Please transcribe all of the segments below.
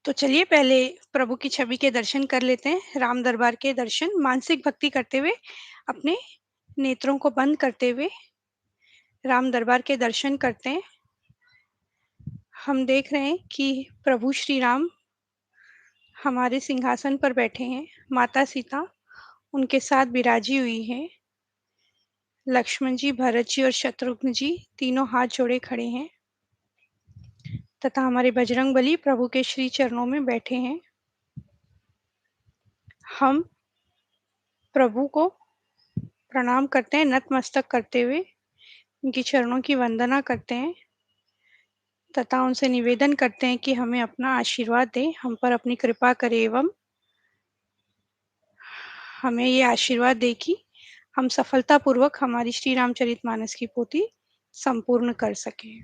तो चलिए पहले प्रभु की छवि के दर्शन कर लेते हैं। राम दरबार के दर्शन मानसिक भक्ति करते हुए, अपने नेत्रों को बंद करते हुए राम दरबार के दर्शन करते हैं। हम देख रहे हैं कि प्रभु श्री राम हमारे सिंहासन पर बैठे हैं। माता सीता उनके साथ विराजी हुई हैं। लक्ष्मण जी, भरत जी और शत्रुघ्न जी तीनों हाथ जोड़े खड़े हैं तथा हमारे बजरंगबली प्रभु के श्री चरणों में बैठे हैं। हम प्रभु को प्रणाम करते हैं, नतमस्तक करते हुए उनकी चरणों की वंदना करते हैं तथा उनसे निवेदन करते हैं कि हमें अपना आशीर्वाद दें, हम पर अपनी कृपा करें एवं हमें ये आशीर्वाद दें कि हम सफलतापूर्वक हमारी श्री रामचरितमानस की पोथी संपूर्ण कर सकें।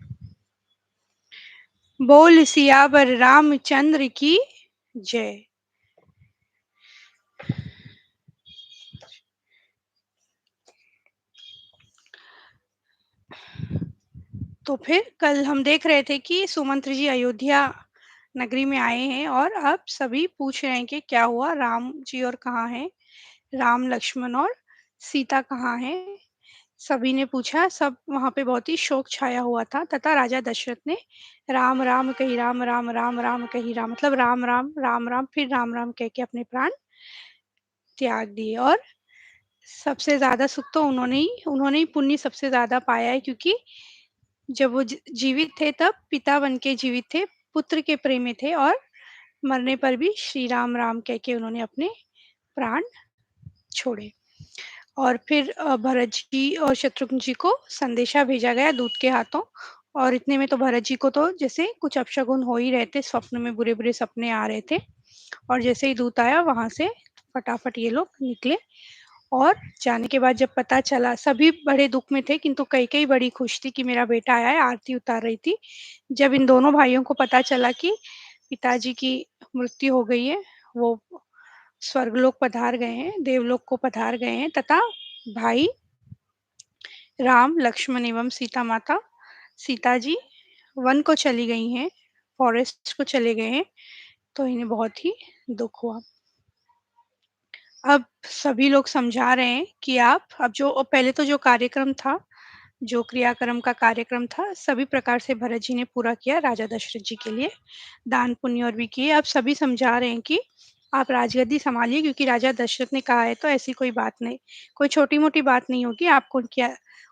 बोल सियावर रामचंद्र की जय। तो फिर कल हम देख रहे थे कि सुमंत्र जी अयोध्या नगरी में आए हैं और अब सभी पूछ रहे हैं कि क्या हुआ, राम जी और कहाँ हैं, राम लक्ष्मण और सीता कहाँ हैं। सभी ने पूछा, सब वहां पे बहुत ही शोक छाया हुआ था तथा राजा दशरथ ने राम राम कही राम राम राम राम कही राम मतलब राम राम राम राम फिर राम राम कह के अपने प्राण त्याग दिए। और सबसे ज्यादा सुख तो उन्होंने ही पुण्य सबसे ज्यादा पाया है, क्योंकि जब वो जीवित थे तब पिता बन के जीवित थे, पुत्र के प्रेम में थे और मरने पर भी श्री राम राम कह के उन्होंने अपने प्राण छोड़े। और फिर भरत जी और शत्रुघ्न जी को संदेशा भेजा गया दूत के हाथों। और इतने में तो भरत जी को तो जैसे कुछ अपशगुन हो ही रहे थे, स्वप्न में बुरे बुरे सपने आ रहे थे। और जैसे ही दूत आया वहां से फटाफट ये लोग निकले। और जाने के बाद जब पता चला, सभी बड़े दुख में थे किंतु कई कई बड़ी खुश थी कि मेरा बेटा आया है, आरती उतार रही थी। जब इन दोनों भाइयों को पता चला कि पिताजी की मृत्यु हो गई है, वो स्वर्गलोक पधार गए हैं, देवलोक को पधार गए हैं तथा भाई राम लक्ष्मण एवं सीता माता सीता जी वन को चली गई हैं, फॉरेस्ट को चले गए हैं, तो इन्हें बहुत ही दुख हुआ। अब सभी लोग समझा रहे हैं कि आप अब जो पहले तो जो कार्यक्रम था, जो क्रियाक्रम का कार्यक्रम था, सभी प्रकार से भरत जी ने पूरा किया राजा दशरथ जी के लिए, दान पुण्य और भी किए। अब सभी समझा रहे हैं कि आप राजगद्दी संभालिए, क्योंकि राजा दशरथ ने कहा है तो ऐसी कोई बात नहीं, कोई छोटी मोटी बात नहीं होगी, आपको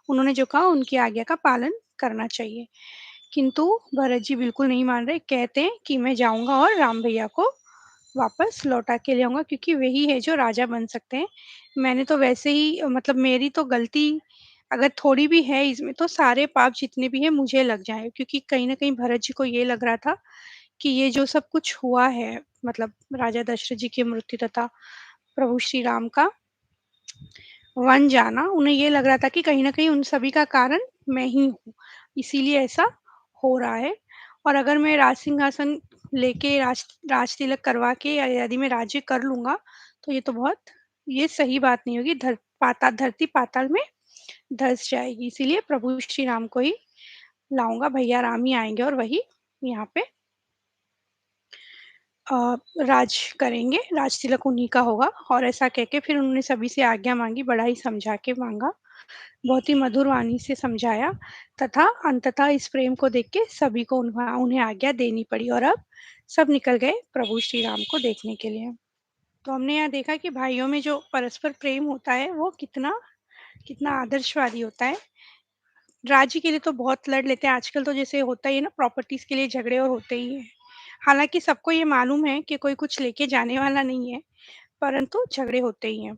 उन्होंने जो कहा उनकी आज्ञा का पालन करना चाहिए। किंतु भरत जी बिल्कुल नहीं मान रहे, कहते हैं कि मैं जाऊंगा और राम भैया को वापस लौटा के ले आऊंगा, क्योंकि वही है जो राजा बन सकते हैं। मैंने तो वैसे ही मतलब मेरी तो गलती अगर थोड़ी भी है इसमें, तो सारे पाप जितने भी हैं मुझे लग जाए, क्योंकि कहीं ना कहीं भरत जी को ये लग रहा था कि ये जो सब कुछ हुआ है, मतलब राजा दशरथ जी की मृत्यु तथा प्रभु श्री राम का वन जाना, उन्हें ये लग रहा था कि कहीं ना कहीं उन सभी का कारण मैं ही हूँ, इसीलिए ऐसा हो रहा है। और अगर मैं राज सिंहासन लेके राज तिलक करवा के यदि मैं राज्य कर लूंगा, तो ये तो बहुत ये सही बात नहीं होगी, धरती पाताल में धस जाएगी। इसीलिए प्रभु श्री राम को ही लाऊंगा, भैया राम ही आएंगे और वही यहाँ पे राज करेंगे, राज तिलक उन्हीं का होगा। और ऐसा कह के फिर उन्होंने सभी से आज्ञा मांगी, बड़ा ही समझा के मांगा, बहुत ही मधुर वाणी से समझाया तथा अंततः इस प्रेम को देख के सभी को उन्हें आज्ञा देनी पड़ी। और अब सब निकल गए प्रभु श्री राम को देखने के लिए। तो हमने यहाँ देखा कि भाइयों में जो परस्पर प्रेम होता है वो कितना कितना आदर्शवादी होता है। राज्य के लिए तो बहुत लड़ लेते हैं आजकल, तो जैसे होता ही है ना, प्रॉपर्टीज के लिए झगड़े और होते ही हैं। हालांकि सबको ये मालूम है कि कोई कुछ लेके जाने वाला नहीं है, परंतु झगड़े होते ही हैं।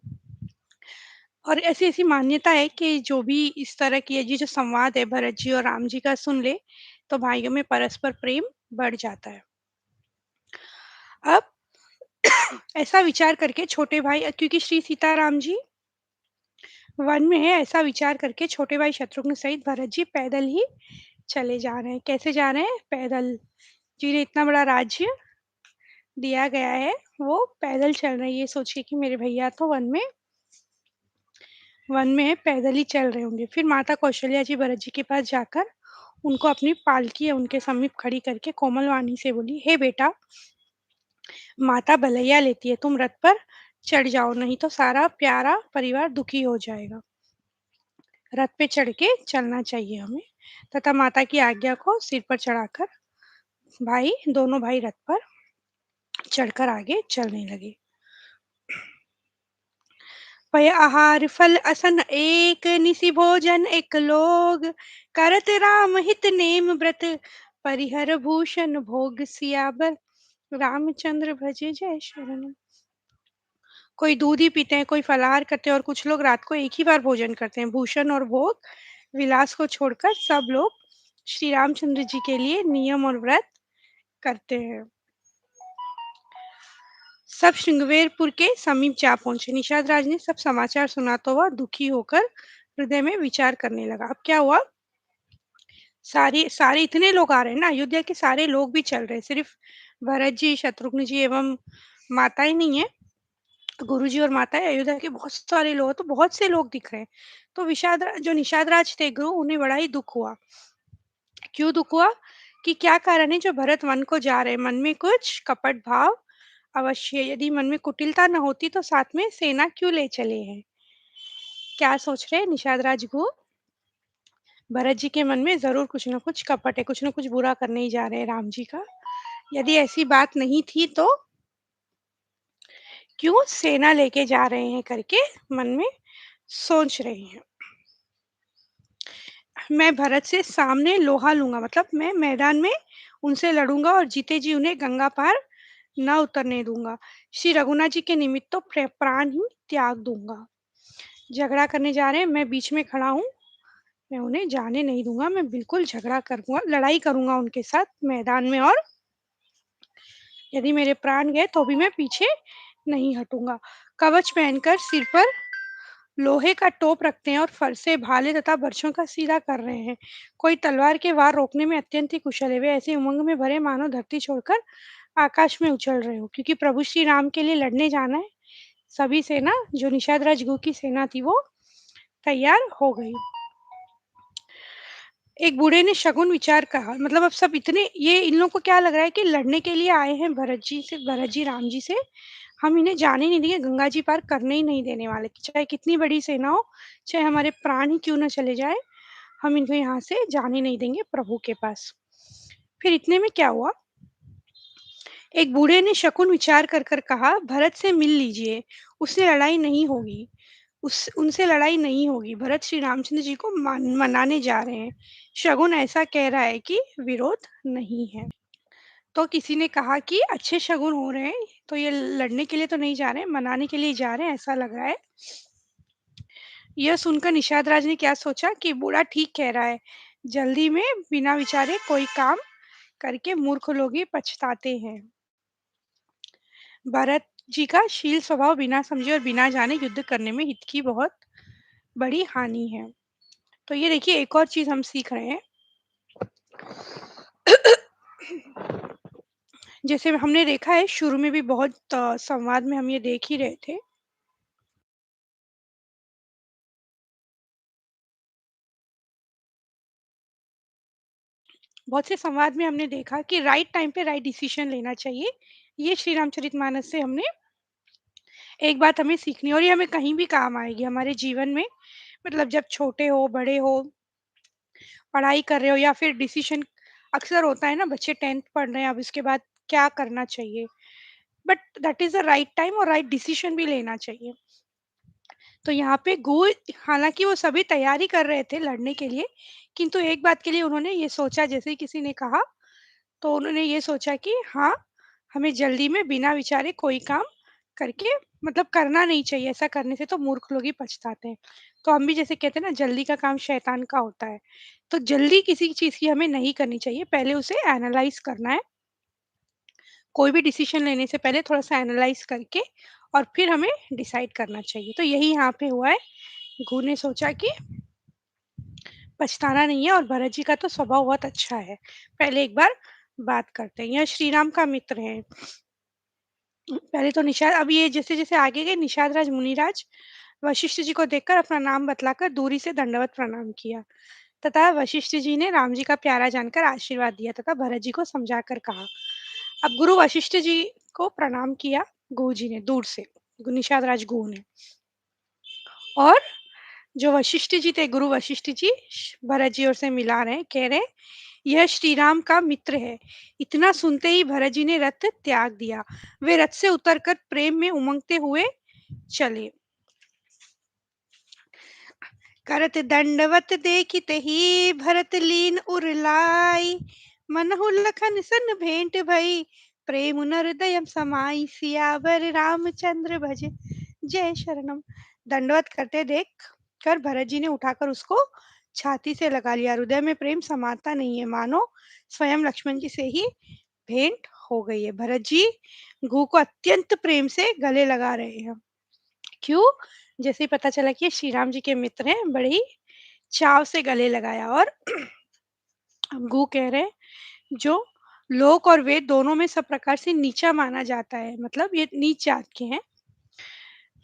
और ऐसी ऐसी मान्यता है कि जो भी इस तरह की ये जो संवाद है भरत जी और राम जी का सुन ले, तो भाइयों में परस्पर प्रेम बढ़ जाता है। अब ऐसा विचार करके छोटे भाई, क्योंकि श्री सीताराम जी वन में है, ऐसा विचार करके छोटे भाई शत्रुघ्न सहित भरत जी पैदल ही चले जा रहे हैं। कैसे जा रहे हैं? पैदल। जिन्हें इतना बड़ा राज्य दिया गया है वो पैदल चल रहे हैं, ये सोचिए कि मेरे भैया तो वन में है, पैदल ही चल रहे होंगे। फिर माता कौशल्या जी भरत जी के पास जाकर उनको अपनी पालकी उनके समीप खड़ी करके कोमल वाणी से बोली, हे बेटा, माता भलैया लेती है, तुम रथ पर चढ़ जाओ, नहीं तो सारा प्यारा परिवार दुखी हो जाएगा। रथ पे चढ़ के चलना चाहिए हमें तथा माता की आज्ञा को सिर पर चढ़ाकर दोनों भाई रथ पर चढ़कर आगे चलने लगे। पय आहार फल असन एक निसि भोजन एक लोग करत राम हित नेम व्रत परिहर भूषण भोग सियाबर रामचंद्र भजे जय शरण। कोई दूध ही पीते हैं, कोई फलाहार करते हैं और कुछ लोग रात को एक ही बार भोजन करते हैं। भूषण और भोग विलास को छोड़कर सब लोग श्री रामचंद्र जी के लिए नियम और व्रत करते हैं। सब श्रृंगवेरपुर के समीप जा पहुंचे। निषाद राज ने सब समाचार सुना तो वह दुखी होकर हृदय में विचार करने लगा। अब क्या हुआ? सारे सारे इतने लोग आ रहे हैं ना, अयोध्या के सारे लोग भी चल रहे हैं, सिर्फ भरत जी, शत्रुघ्न जी एवं माताएं नहीं है, गुरु जी और माताएं, अयोध्या के बहुत सारे लोग, तो बहुत से लोग दिख रहे हैं। तो जो निषाद राज थे गुरु, उन्हें बड़ा ही दुख हुआ। क्यों दुख हुआ? कि क्या कारण है जो भरत वन को जा रहे हैं? मन में कुछ कपट भाव अवश्य, यदि मन में कुटिलता न होती तो साथ में सेना क्यों ले चले हैं? क्या सोच रहे हैं निषाद राजगुरु? भरत जी के मन में जरूर कुछ न कुछ कपट है, कुछ न कुछ बुरा करने ही जा रहे हैं राम जी का। यदि ऐसी बात नहीं थी तो क्यों सेना लेके जा रहे हैं करके मन में सोच रहे हैं। मैं भरत से सामने लोहा लूंगा, मतलब मैं मैदान में उनसे लड़ूंगा और जीते जी उन्हें गंगा पार न उतरने दूंगा। श्री रघुनाथ जी के निमित्त तो प्राण ही त्याग दूंगा। झगड़ा करने जा रहे हैं, मैं बीच में खड़ा हूँ, मैं उन्हें जाने नहीं दूंगा, मैं बिल्कुल झगड़ा करूंगा, लड़ाई करूंगा उनके साथ मैदान में, और यदि मेरे प्राण गए तो भी मैं पीछे नहीं हटूंगा। कवच पहनकर सिर पर लोहे का टोप रखते हैं और फरसे भाले तथा बर्छों का सीधा कर रहे हैं। कोई तलवार के वार रोकने में अत्यंत ही कुशल है, वे ऐसे उमंग में भरे मानो धरती छोड़कर आकाश में उछल रहे हो, क्योंकि प्रभु श्री राम के लिए लड़ने जाना है। सभी सेना, जो निषाद राजगुरु की सेना थी, वो तैयार हो गई। एक बूढ़े ने शगुन विचार कहा, मतलब अब सब इतने, ये इन लोगों को क्या लग रहा है कि लड़ने के लिए आए हैं भरत जी राम जी से, हम इन्हें जाने नहीं देंगे, गंगा जी पार करने ही नहीं देने वाले, चाहे कितनी बड़ी सेना हो, चाहे हमारे प्राण ही क्यों ना चले जाए, हम इनको यहाँ से जाने नहीं देंगे प्रभु के पास। फिर इतने में क्या हुआ? एक बूढ़े ने शकुन विचार कर कर कहा, भरत से मिल लीजिए, उससे लड़ाई नहीं होगी, उस उनसे लड़ाई नहीं होगी, भरत श्री रामचंद्र जी को मनाने जा रहे हैं। शगुन ऐसा कह रहा है कि विरोध नहीं है। तो किसी ने कहा कि अच्छे शगुन हो रहे हैं, तो ये लड़ने के लिए तो नहीं जा रहे हैं, मनाने के लिए जा रहे हैं, ऐसा लग रहा है। यह सुनकर निषाद राज ने क्या सोचा कि बूढ़ा ठीक कह रहा है, जल्दी में बिना विचारे कोई काम करके मूर्ख लोग ही पछताते हैं। भरत जी का शील स्वभाव बिना समझे और बिना जाने युद्ध करने में हित की बहुत बड़ी हानि है। तो ये देखिए, एक और चीज हम सीख रहे हैं। जैसे हमने देखा है शुरू में भी बहुत संवाद में हम ये देख ही रहे थे। बहुत से संवाद में हमने देखा कि राइट टाइम पे राइट डिसीजन लेना चाहिए। ये श्री रामचरितमानस से हमने एक बात हमें सीखनी है, और ये हमें कहीं भी काम आएगी हमारे जीवन में। मतलब जब छोटे हो, बड़े हो, पढ़ाई कर रहे हो, या फिर डिसीजन अक्सर होता है ना, बच्चे 10th पढ़ रहे हैं, अब इसके बाद क्या करना चाहिए, but that is the right time और राइट डिसीजन भी लेना चाहिए। तो यहाँ पे गो, हालांकि वो सभी तैयारी कर रहे थे लड़ने के लिए, किंतु एक बात के लिए उन्होंने ये सोचा, जैसे ही किसी ने कहा, तो उन्होंने ये सोचा कि हाँ, हमें जल्दी में बिना विचारे कोई काम करके, मतलब करना नहीं चाहिए, ऐसा करने से तो मूर्ख लोग ही पछताते हैं। तो हम भी जैसे कहते हैं ना, जल्दी का काम शैतान का होता है। तो जल्दी किसी चीज की हमें नहीं करनी चाहिए, पहले उसे एनालाइज करना है। कोई भी डिसीजन लेने से पहले थोड़ा सा एनालाइज करके और फिर हमें डिसाइड करना चाहिए। तो यही यहाँ पे हुआ है। गुरु ने सोचा कि पछताना नहीं है, और भरत जी का तो स्वभाव बहुत अच्छा है, पहले एक बार बात करते हैं। यह श्री राम का मित्र है। पहले तो निषाद, अब ये जैसे जैसे आगे गए, निषाद राज मुनिराज वशिष्ठ जी को देखकर अपना नाम बतलाकर दूरी से दंडवत प्रणाम किया, तथा वशिष्ठ जी ने राम जी का प्यारा जानकर आशीर्वाद दिया तथा भरत जी को समझाकर कहा। अब गुरु वशिष्ठ जी को प्रणाम किया गुरु जी ने दूर से, निषाद राज गुरु ने। और जो वशिष्ठ जी थे, गुरु वशिष्ठ जी भरत जी और से मिला रहे हैं, कह रहे हैं, यह श्री राम का मित्र है। इतना सुनते ही भरत जी ने रथ त्याग दिया। वे रथ से उतरकर प्रेम में उमंगते हुए चले। करत दंडवत देखित ही भरत लीन उरलाई, मनहु लखन सन भेंट भई, प्रेम नरदय समाई, सियावर रामचंद्र भज जय शरणम। दंडवत करते देख कर भरत जी ने उठाकर उसको छाती से लगा लिया। हृदय में प्रेम समाता नहीं है, मानो स्वयं लक्ष्मण जी से ही भेंट हो गई है। भरत जी गु को अत्यंत प्रेम से गले लगा रहे हैं। क्यों? जैसे ही पता चला कि ये श्री राम जी के मित्र हैं, बड़े ही चाव से गले लगाया। और गु कह रहे हैं, जो लोक और वेद दोनों में सब प्रकार से नीचा माना जाता है, मतलब ये नीच जात के हैं,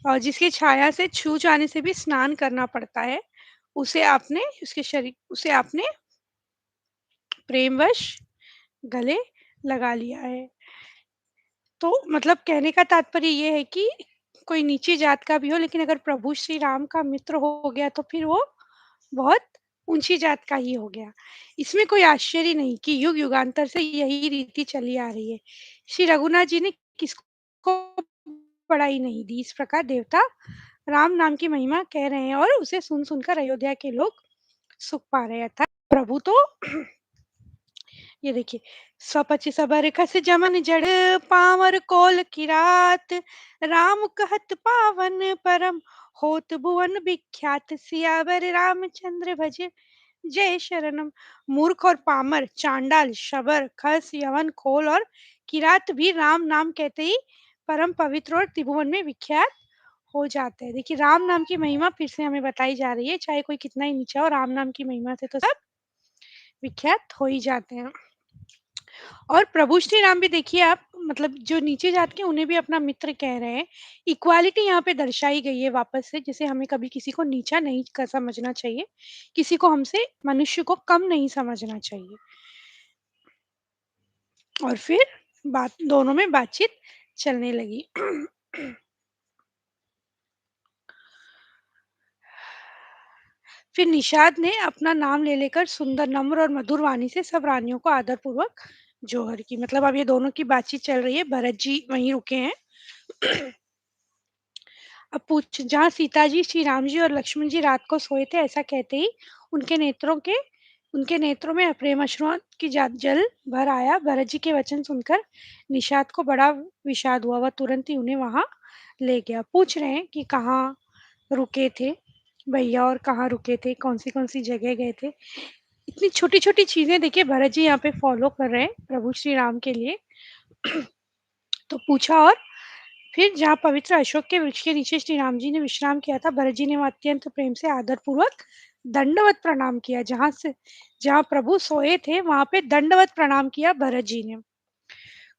और जिसकी छाया से छू जाने से भी स्नान करना पड़ता है, उसे आपने प्रेमवश गले लगा लिया है। तो मतलब कहने का तात्पर्य ये है कि कोई नीची जात का भी हो, लेकिन अगर प्रभु श्री राम का मित्र हो गया तो फिर वो बहुत ऊंची जात का ही हो गया। इसमें कोई आश्चर्य नहीं कि युग युगांतर से यही रीति चली आ रही है। श्री रघुनाथ जी ने किसको बड़ाई नहीं दी। इस प्रकार देवता राम नाम की महिमा कह रहे हैं और उसे सुन सुनकर अयोध्या के लोग सुख पा रहे हैं। अर्थात प्रभु तो ये देखिए, स्वपचि सबर खस जमन जड़, पामर कोल की रात, राम कहत पावन परम, होत भुवन विख्यात, सियावर रामचंद्र भज जय शरणम। मूर्ख और पामर, चांडाल, शबर, खस, यवन, खोल और किरात भी राम नाम कहते ही परम पवित्र और त्रिभुवन में विख्यात हो जाते हैं। देखिए, राम नाम की महिमा फिर से हमें बताई जा रही है, चाहे कोई कितना ही नीचा हो, राम नाम की महिमा से तो सब विख्यात हो ही जाते हैं। और प्रभु श्री राम भी देखिए आप, मतलब जो नीचे जात के उन्हें भी अपना मित्र कह रहे हैं। इक्वालिटी यहाँ पे दर्शाई गई है वापस से, जैसे हमें कभी किसी को नीचा नहीं कर समझना चाहिए, किसी को हमसे मनुष्य को कम नहीं समझना चाहिए। और फिर बात दोनों में बातचीत चलने लगी। फिर निषाद ने अपना नाम ले लेकर सुंदर नम्र और मधुर वाणी से सब रानियों को आदर पूर्वक जोहर की। मतलब अब ये दोनों की बातचीत चल रही है, भरत जी वहीं रुके हैं। अब पूछ जहाँ सीता जी, श्री राम जी और लक्ष्मण जी रात को सोए थे, ऐसा कहते ही उनके नेत्रों के उनके नेत्रों में अप्रेम अश्रुओं की जल भर आया। भरत जी के वचन सुनकर निषाद को बड़ा विषाद हुआ। वह तुरंत ही उन्हें वहां ले गया। पूछ रहे हैं कि कहाँ रुके थे भैया, और कहाँ रुके थे, कौन सी जगह गए थे। इतनी छोटी छोटी चीजें देखिए भरत जी यहाँ पे फॉलो कर रहे हैं प्रभु श्री राम के लिए। तो पूछा, और फिर जहाँ पवित्र अशोक के वृक्ष के नीचे श्री राम जी ने विश्राम किया था, भरत जी ने वहाँ अत्यंत प्रेम से आदर पूर्वक दंडवत प्रणाम किया। जहाँ प्रभु सोए थे वहां पे दंडवत प्रणाम किया भरत जी ने।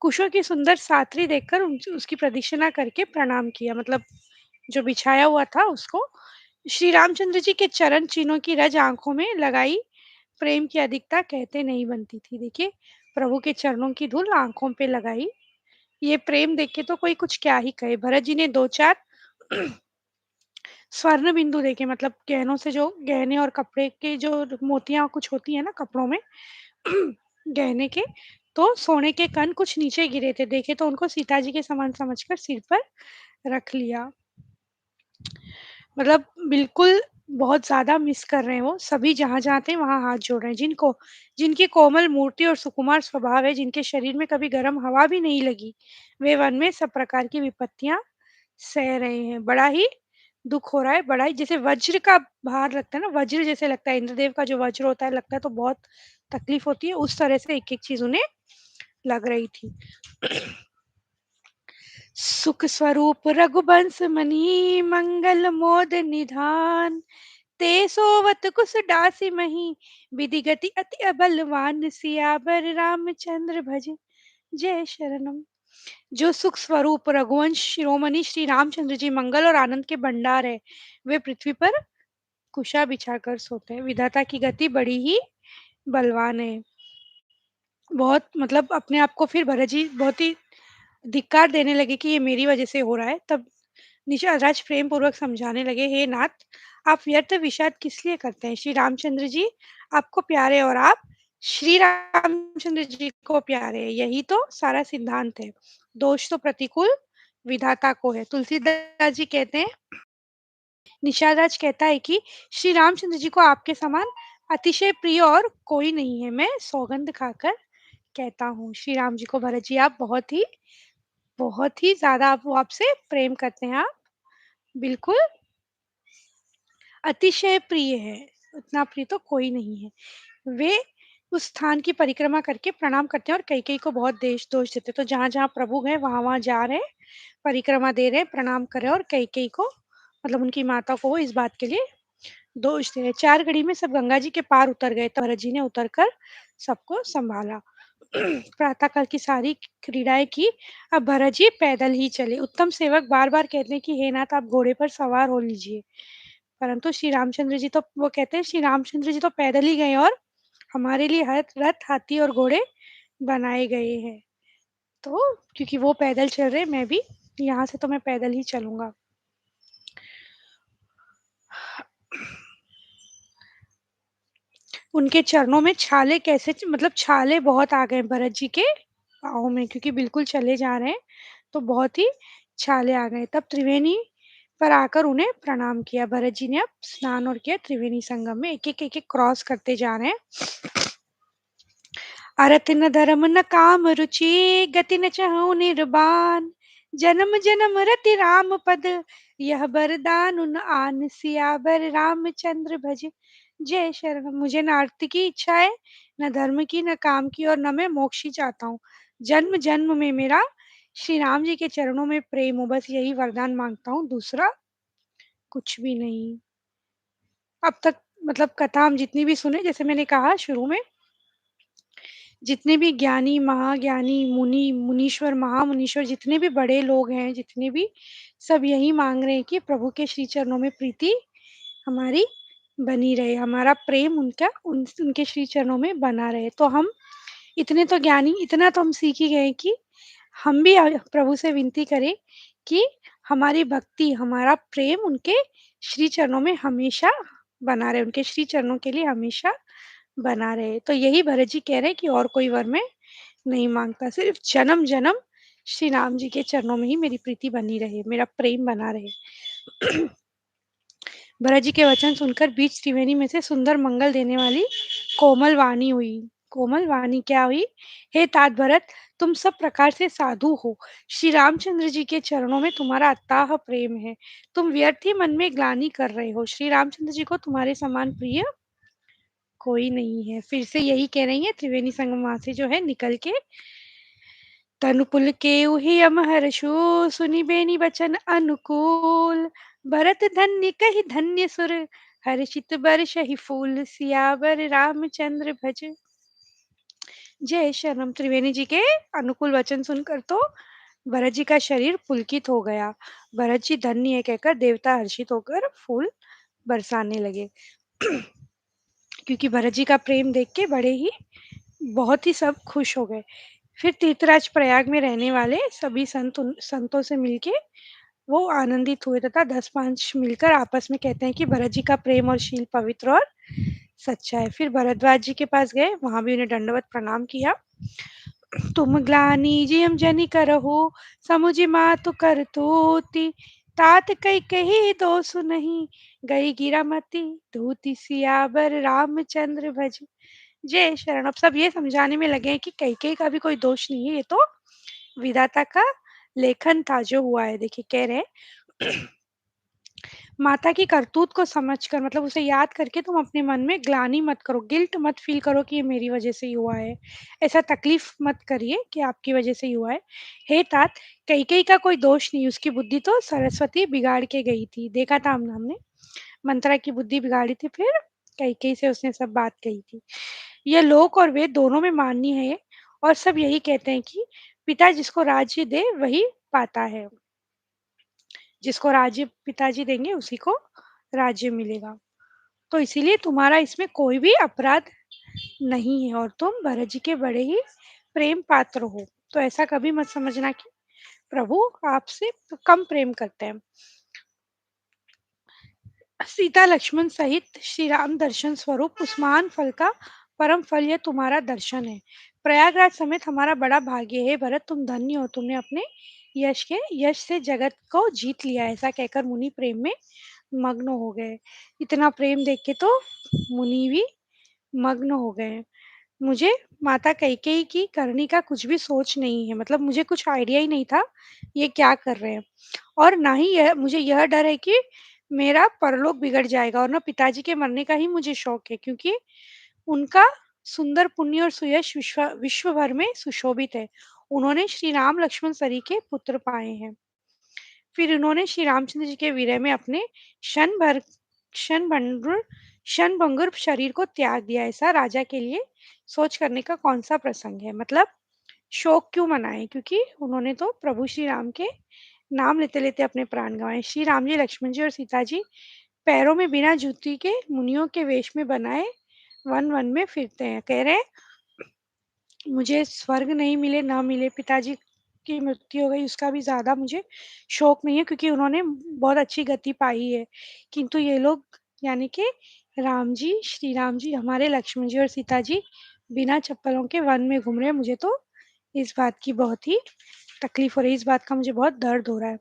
कुशों की सुंदर साथरी देखकर उसकी प्रदक्षिणा करके प्रणाम किया, मतलब जो बिछाया हुआ था उसको। श्री रामचंद्र जी के चरण चिन्हों की रज आंखों में लगाई। प्रेम की अधिकता कहते नहीं बनती थी। देखिए, प्रभु के चरणों की धूल आंखों पे लगाई, ये प्रेम देख के तो कोई कुछ क्या ही कहे। भरत जी ने दो चार स्वर्ण बिंदु देखे, मतलब गहनों से, जो गहने और कपड़े के जो मोतियां कुछ होती है ना कपड़ों में, गहने के, तो सोने के कण कुछ नीचे गिरे थे, देखे तो उनको सीता जी के समान समझकर सिर पर रख लिया। मतलब बिल्कुल बहुत ज़्यादा मिस कर रहे हैं वो, सभी जहाँ-जहाँ थे वहाँ हाथ जोड़ रहे हैं। जिनकी कोमल मूर्ति और सुकुमार स्वभाव है, जिनके शरीर में कभी गर्म हवा भी नहीं लगी, वे वन में सब प्रकार की विपत्तियाँ सह रहे हैं। बड़ा ही दुःख हो रहा है, बड़ा ही जैसे वज्र का भार लगता है ना, वज्र जैसे लगता है, इंद्रदेव का जो वज्र होता है लगता है, तो बहुत तकलीफ होती है, उस तरह से एक-एक चीज़ उन्हें लग रही थी। सुख स्वरूप रघुबंश मनी, मंगल मोद निधान, ते सोवत कुस डासी मही, विधि गति अति बलवान, सियावर रामचंद्र भज जय शरणम। जो सुख स्वरूप रघुवंश शिरोमणि श्री रामचंद्र जी मंगल और आनंद के भंडार है, वे पृथ्वी पर कुशा बिछाकर सोते हैं। विधाता की गति बड़ी ही बलवान है। बहुत, मतलब अपने आप को फिर भरत जी बहुत ही धिक्कार देने लगे कि ये मेरी वजह से हो रहा है। तब निषाद प्रेम पूर्वक समझाने लगे, हे नाथ, आप व्यर्थ विषाद किस लिए करते हैं? श्री रामचंद्र जी आपको प्यारे और आप श्री रामचंद्र जी को प्यारे हैं। यही तो सारा सिद्धांत है। दोष तो प्रतिकूल विधाता को है। तुलसीदास जी कहते हैं, निषाद कहता है कि श्री रामचंद्र जी को आपके समान अतिशय प्रिय और कोई नहीं है। मैं सौगंध खाकर कहता हूँ। श्री राम जी को भरत जी आप बहुत ही ज़्यादा आप वो आपसे प्रेम करते हैं आप, बिल्कुल अतिशय प्रिय है, उतना प्रिय तो कोई नहीं है। वे उस स्थान की परिक्रमा करके प्रणाम करते हैं और कई-कई को बहुत देश दोष देते हैं। तो जहाँ-जहाँ प्रभु गए वहाँ-वहाँ जा रहे हैं, परिक्रमा दे रहे हैं, प्रणाम कर रहे हैं और कई-कई को मतलब उनकी माता को वो इस बात के लिए दोष दे रहे हैं। 4 घड़ी में सब गंगा जी के पार उतर गए, तो भरत जी ने उतरकर सबको सँभाला। प्रातः काल की सारी क्रीड़ाएँ की, अब भरत जी पैदल ही चले। उत्तम सेवक बार-बार कहते हैं कि हे नाथ आप घोड़े पर सवार हो लीजिए। परंतु श्री रामचंद्र जी तो वो कहते हैं श्री रामचंद्र जी तो पैदल ही गए और हमारे लिए रथ, हाथी और घोड़े बनाए गए हैं। तो क्योंकि वो पैदल चल रहे हैं, मैं भी यहाँ से तो मैं पैदल ही चलूँगा। उनके चरणों में छाले कैसे मतलब छाले बहुत आ गए भरत जी के पाँव में क्योंकि बिल्कुल चले जा रहे हैं, तो बहुत ही छाले आ गए। तब त्रिवेणी पर आकर उन्हें प्रणाम किया। भरत जी ने अब स्नान और किया त्रिवेणी संगम में। एक-एक, एक-एक क्रॉस करते जा रहे हैं। अरथ न धर्म न काम रुचि गति न चहु निर्बान जन्म जन्म रति राम पद यह बरदान उन आन सियावर रामचंद्र भज जय शरण। मुझे न अर्थ की इच्छा है, न धर्म की, न काम की और न मैं मोक्ष ही चाहता हूँ। जन्म जन्म में मेरा श्री राम जी के चरणों में प्रेम हो, बस यही वरदान मांगता हूँ, दूसरा कुछ भी नहीं। अब तक मतलब कथा हम जितनी भी सुने, जैसे मैंने कहा शुरू में, जितने भी ज्ञानी, महाज्ञानी, मुनि, मुनीश्वर, महामुनीश्वर जितने भी बड़े लोग हैं, जितने भी सब यही माँग रहे हैं कि प्रभु के श्री चरणों में प्रीति हमारी बनी रहे, हमारा प्रेम उनका उनके श्री चरणों में बना रहे। तो हम इतने तो ज्ञानी, इतना तो हम सीख ही गए कि हम भी प्रभु से विनती करें कि हमारी भक्ति, हमारा प्रेम उनके श्री चरणों में हमेशा बना रहे, उनके श्री चरणों के लिए हमेशा बना रहे। तो यही भरत जी कह रहे हैं कि और कोई वर मैं नहीं माँगता, सिर्फ़ जन्म-जन्म श्री राम जी के चरणों में ही मेरी प्रीति बनी रहे, मेरा प्रेम बना रहे। भरत जी के वचन सुनकर बीच त्रिवेणी में से सुंदर मंगल देने वाली कोमल वाणी हुई। कोमल वाणी क्या हुई? हे तात भरत, तुम सब प्रकार से साधु हो। श्री रामचंद्र जी के चरणों में तुम्हारा अथाह प्रेम है। तुम व्यर्थ ही मन में ग्लानि कर रहे हो। श्री रामचंद्र जी को तुम्हारे समान प्रिय कोई नहीं है। फिर से यही कह रही हैं त्रिवेणी संगम वहाँ से जो है निकल के तनु पुलकेउ ही अमहर्षु सुनि बेनी बचन अनुकूल भरत धन्य कहि धन्य सुर हर्षित बरषहि फूल सियावर रामचंद्र भज जय श्याम। त्रिवेणी जी के अनुकूल वचन सुनकर तो भरत जी का शरीर पुलकित हो गया। भरत जी धन्य है कहकर देवता हर्षित होकर फूल बरसाने लगे। क्योंकि भरत जी का प्रेम देख के बड़े ही बहुत ही सब खुश हो गए। फिर तीर्थराज प्रयाग में रहने वाले सभी संतों से मिलके वो आनंदित हुए तथा 10-5 मिलकर आपस में कहते हैं कि भरत जी का प्रेम और शील पवित्र और सच्चा है। फिर भरद्वाज जी के पास गए, वहां भी उन्हें दंडवत प्रणाम किया। तुम ग्लानि जियम जनि करहु समुझ मातु करतूति तात कई कही दोषु नहीं गई गिरा मति धूति सियावर रामचंद्र भज जय शरण। अब सब ये समझाने में लगे हैं कि कैकेयी का भी कोई दोष नहीं है, ये तो विधाता का लेखन था जो हुआ है। देखिए कह रहे हैं माता की करतूत को समझकर मतलब उसे याद करके तुम अपने मन में ग्लानि मत करो, गिल्ट मत फील करो कि ये मेरी वजह से ही हुआ है। ऐसा तकलीफ मत करिए कि आपकी वजह से ही हुआ है। हे तात, कैकेयी का कोई दोष नहीं, उसकी बुद्धि तो सरस्वती बिगाड़ के गई थी। देखा था हमने मंत्रा की बुद्धि बिगाड़ी थी, फिर कैकेयी से उसने सब बात कही थी। यह लोक और वेद दोनों में मान्य है और सब यही कहते हैं कि पिता जिसको राज्य दे वही पाता है। जिसको राज्य पिताजी देंगे उसी को राज्य मिलेगा। तो इसीलिए तुम्हारा इसमें कोई भी अपराध नहीं है और तुम भरत जी के बड़े ही प्रेम पात्र हो। तो ऐसा कभी मत समझना कि प्रभु आपसे कम प्रेम करते हैं। सीता लक्ष्मण सहित श्री राम दर्शन स्वरूप उस महान फल का परम फल यह तुम्हारा दर्शन है। प्रयागराज समेत हमारा बड़ा भाग्य है भरत, तुम धन्य हो, तुमने अपने यश से जगत को जीत लिया। ऐसा कहकर मुनि प्रेम में मग्न हो गए। इतना प्रेम देख के तो मुनि भी मग्न हो गए। मुझे माता कैकेयी की करनी का कुछ भी सोच नहीं है, मतलब मुझे कुछ आइडिया ही नहीं था ये क्या कर रहे हैं। और ना ही यह मुझे यह डर है कि मेरा परलोक बिगड़ जाएगा, और ना पिताजी के मरने का ही मुझे शौक है, क्योंकि उनका सुंदर पुण्य और सुयश विश्व भर में सुशोभित है। उन्होंने श्री राम लक्ष्मण सरी के पुत्र पाए हैं। फिर उन्होंने श्री रामचंद्र जी के विरह में अपने क्षण भर क्षण भंगुर क्षण भंगुर शरीर को त्याग दिया। ऐसा राजा के लिए सोच करने का कौन सा प्रसंग है। मतलब शोक क्यों मनाएं, क्योंकि उन्होंने तो प्रभु श्री राम के नाम लेते लेते अपने प्राण गंवाए। श्री राम जी, लक्ष्मण जी और सीता जी पैरों में बिना जूती के मुनियों के वेश में बनाए वन वन में फिरते हैं। कह रहे हैं मुझे स्वर्ग नहीं मिले ना मिले, पिताजी की मृत्यु हो गई उसका भी ज़्यादा मुझे शौक नहीं है, क्योंकि उन्होंने बहुत अच्छी गति पाई है। किंतु ये लोग यानी कि राम जी, श्री राम जी, हमारे लक्ष्मण जी और सीता जी बिना चप्पलों के वन में घूम रहे हैं। मुझे तो इस बात की बहुत ही तकलीफ हो रही है, इस बात का मुझे बहुत दर्द हो रहा है।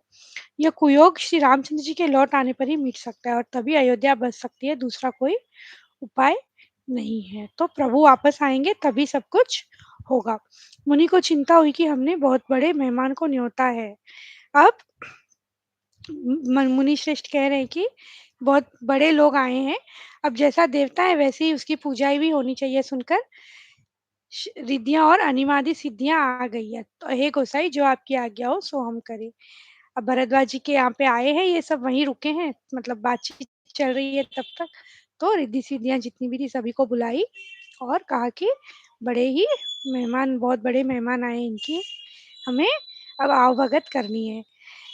यह कुयोग श्री रामचंद्र जी के लौट आने पर ही मिट सकता है, और तभी अयोध्या बच सकती है, दूसरा कोई उपाय नहीं है। तो प्रभु वापस आएँगे तभी सब कुछ होगा। मुनि को चिंता हुई कि हमने बहुत बड़े मेहमान को न्योता है। अब मुनि श्रेष्ठ कह रहे हैं कि बहुत बड़े लोग आए हैं, अब जैसा देवता है वैसे ही उसकी पूजाएँ भी होनी चाहिए। सुनकर रिद्धियाँ और अनिमादी सिद्धियाँ आ गई है। तो हे गोसाई, जो आपकी आज्ञा हो सो हम करें। अब भरद्वाज जी के यहाँ पे आए हैं, ये सब वहीं रुके हैं, मतलब बातचीत चल रही है तब तक। तो रिद्धि-सिद्धियाँ जितनी भी थी सभी को बुलाई और कहा कि बड़े ही मेहमान, बहुत बड़े मेहमान आए इनकी, हमें अब आवभगत करनी है।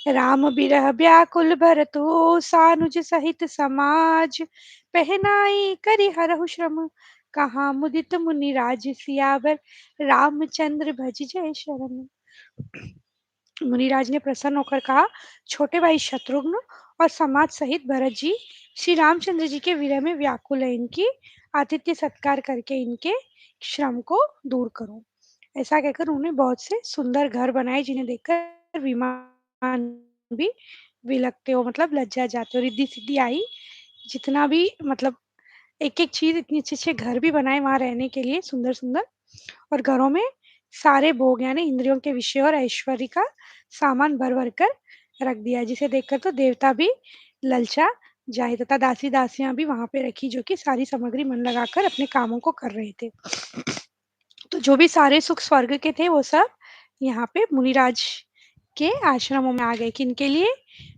राम बिरह व्याकुल भरतु सानुज सहित समाज, पहनाई करि हरहु श्रम, कहाँ मुदित मुनिराज सियावर, रामचंद्र भज जय शरण। मुनिराज ने प्रसन्न होकर कहा, छोटे भाई शत्रुघ्न और समाज सहित भरत जी श्री रामचंद्र जी के विरह में व्याकुल है, इनकी आतिथ्य सत्कार करके इनके श्रम को दूर करो। ऐसा कहकर उन्होंने बहुत से सुंदर घर बनाए, जिन्हें देखकर विमान भी विलकते हो, मतलब लज्जा जाते हो। रिद्धि सिद्धि आई, जितना भी मतलब एक एक चीज, इतनी अच्छे अच्छे घर भी बनाए वहां रहने के लिए, सुंदर सुंदर। और घरों में सारे भोग यानी इंद्रियों के विषय और ऐश्वर्य का सामान भर भर कर रख दिया, जिसे देखकर तो देवता भी ललचा जाए, तथा दासी दासियां भी वहां पे रखी, जो कि सारी सामग्री मन लगाकर अपने कामों को कर रहे थे। तो जो भी सारे सुख स्वर्ग के थे वो सब यहाँ पे मुनिराज के आश्रमों में आ गए। किनके लिए?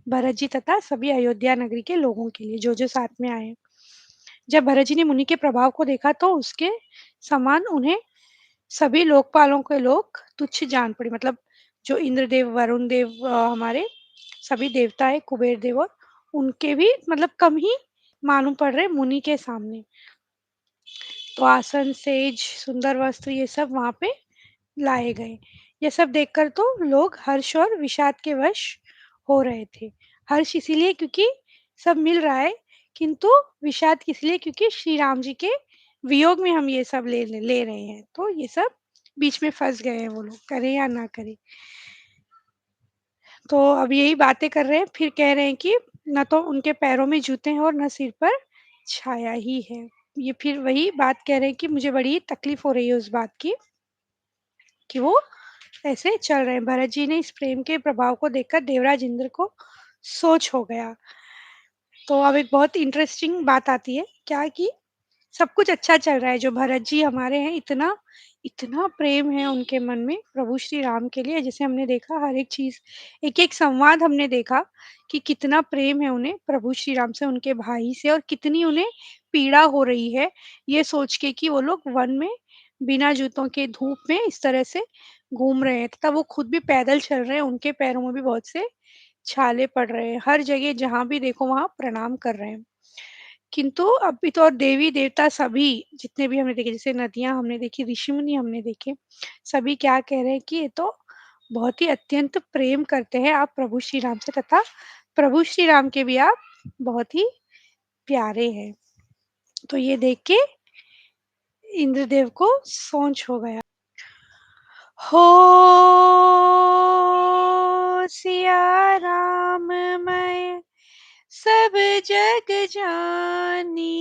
भरत जी तथा सभी अयोध्या नगरी के लोगों के लिए, जो जो साथ में आए। जब भरत जी ने मुनि के प्रभाव को देखा तो उसके समान उन्हें सभी लोकपालों के लोग तुच्छ जान पड़े। मतलब जो इंद्रदेव, वरुण देव, हमारे सभी देवता है, कुबेर देव, और उनके भी मतलब कम ही मालूम पड़ रहे मुनि के सामने। तो आसन, सेज, सुंदर वस्त्र ये सब वहां पे लाए गए। ये सब देखकर तो लोग हर्ष और विषाद के वश हो रहे थे। हर्ष इसीलिए क्योंकि सब मिल रहा है, किंतु विषाद किस लिए? क्योंकि श्री राम जी के वियोग में हम ये सब ले रहे हैं। तो ये सब बीच में फंस गए हैं वो लोग, करें या ना करें। तो अब यही बातें कर रहे हैं, फिर कह रहे हैं कि न तो उनके पैरों में जूते हैं और न सिर पर छाया ही है। ये फिर वही बात कह रहे हैं कि मुझे बड़ी तकलीफ हो रही है उस बात की, कि वो ऐसे चल रहे हैं। भरत जी ने इस प्रेम के प्रभाव को देखकर देवराज इंद्र को सोच हो गया। तो अब एक बहुत इंटरेस्टिंग बात आती है क्या, कि सब कुछ अच्छा चल रहा है, जो भरत जी हमारे हैं, इतना इतना प्रेम है उनके मन में प्रभु श्री राम के लिए। जैसे हमने देखा हर एक चीज, एक एक संवाद हमने देखा कि कितना प्रेम है उन्हें प्रभु श्री राम से, उनके भाई से, और कितनी उन्हें पीड़ा हो रही है ये सोच के कि वो लोग वन में बिना जूतों के धूप में इस तरह से घूम रहे हैं, तथा वो खुद भी पैदल चल रहे हैं, उनके पैरों में भी बहुत से छाले पड़ रहे हैं, हर जगह जहां भी देखो वहां प्रणाम कर रहे हैं। किंतु अभी तो और देवी-देवता सभी जितने भी हमने देखे, जैसे नदियाँ हमने देखी, ऋषि-मुनि हमने देखे, सभी क्या कह रहे हैं कि ये तो बहुत ही अत्यंत प्रेम करते हैं आप प्रभु श्री राम से तथा प्रभु श्री राम के भी आप बहुत ही प्यारे हैं। तो ये देख के इंद्रदेव को सोंच हो गया। हो सिया राम मैं सब जग जानी,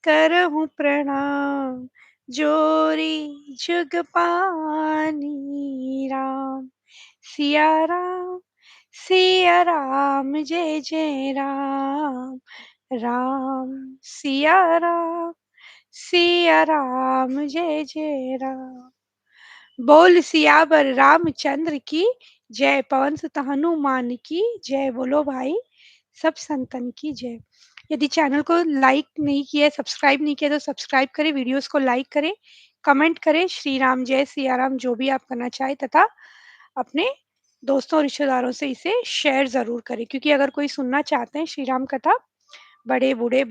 करहूँ प्रणाम जोरी जुग पानी। राम सिया राम जय जय राम। राम सिया राम जय जय राम। बोल सियावर रामचंद्र की जय, पवन सुत हनुमान की जय। बोलो भाई सब संतन की जय। यदि चैनल को लाइक नहीं किया है, सब्सक्राइब नहीं किया तो सब्सक्राइब करें, वीडियोस को लाइक करें, कमेंट करें, श्री राम जय सिया राम जो भी आप करना चाहें तथा अपने दोस्तों रिश्तेदारों से इसे शेयर ज़रूर करें, क्योंकि अगर कोई सुनना चाहते हैं श्री राम कथा, बड़े बूढ़े